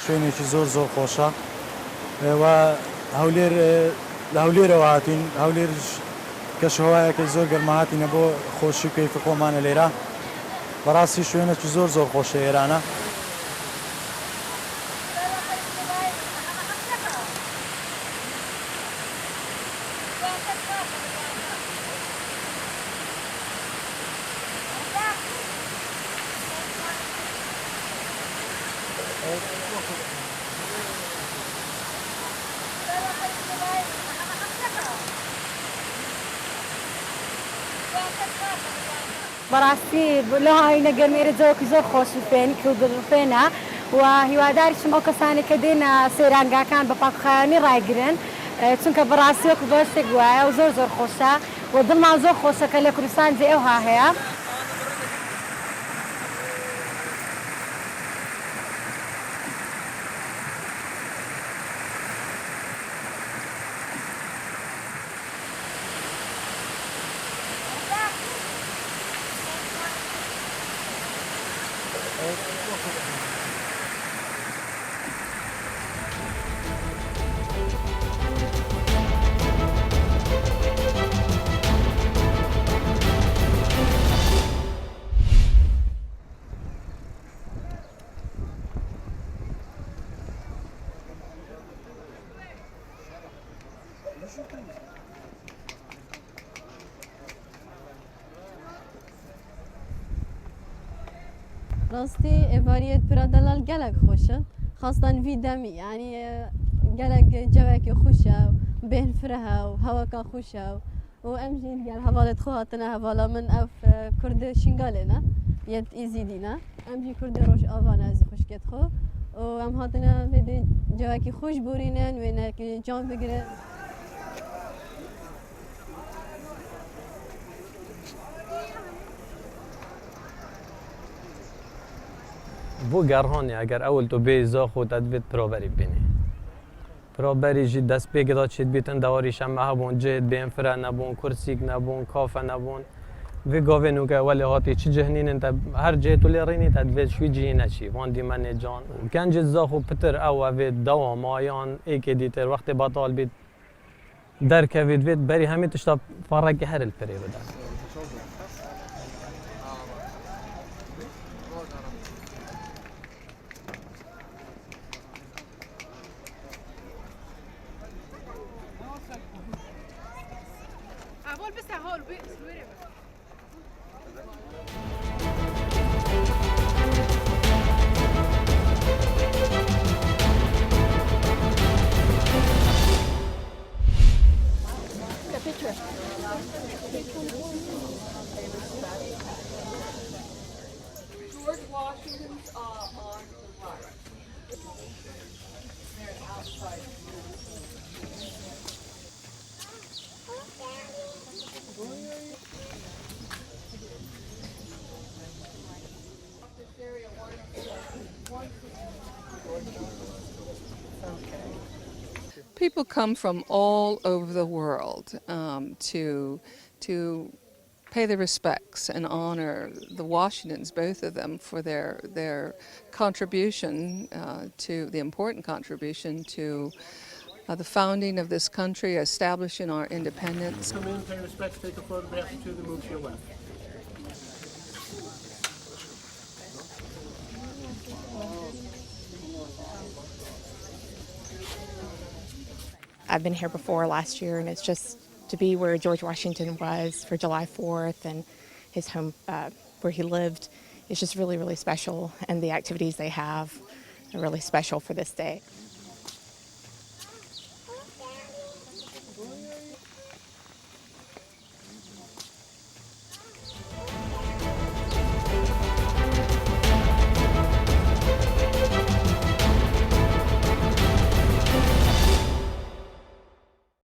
شوێنێکی زۆر زۆر خۆشە و هەولێرەوە هاتین هەولێر کەشەوایەکە زۆر گەرمەهاتینە بۆ خۆشی و کەیفی خۆمانە لێرە بەڕاستی شوێنێکی زۆر زۆر خۆشە ئێرانە. بەڕاستی لەو هاوینە گەرمێرە جەوەکی زۆر خۆش و فێنی کڵگەڵفێنە و هیواداریشم ئەو کەسانی کە دێنە سەیرانگاکان بە پاکخایەنی ڕایگرن چونکە بەڕاستی وەکو بەشتێک وایە و زۆر زۆر خۆشە و دڵمان زۆر خۆشە کە لە کوردستان جێ ئەوها هەیە. راستی ئێوارەت پرە دەلال gelek xweş e xastan vî demî yanî gelek cewekê xweş e bêhn fireh e û heweka xweş e û em jî gel hevalê xwe hatine hevala min ev Kurdê Şingalê ne yet Êzîdî ne em jî Kurdê Rojava ne ez xweşkê xwe û em hatine vêdê cewekî xweş borînin wênekî can bigirin. بۆ گەڕهۆنی ئەگەر ئەول تۆ بێ زاخۆ دەبێت پرۆبەری بینی پرۆبەریژی دەست پێکدا چێت بێتن داواری شەمە هەبوون جێت بێن فرە نەبوون کورسیک نەبوون کافە نەبوون vê gavên û welê hatî çi cihnînin te her cihê tu lê rînî te divê şwî cihî neçî wan dîmenê can gencê zaxo pitir ew evê dewama yan êkê dîtir wextê betal bît derkevê divê berî hemî tişta farekî her il pirê bide. George Washington's on the right. There's outside. People come from all over the world to pay their respects and honor the Washingtons, both of them, for their contribution to the important contribution to the founding of this country, establishing our independence. Come in, pay respects, take a photograph, and to the move to your left. I've been here before last year, and it's just to be where George Washington was for July 4th and his home where he lived. It's just really, really special, and the activities they have are really special for this day.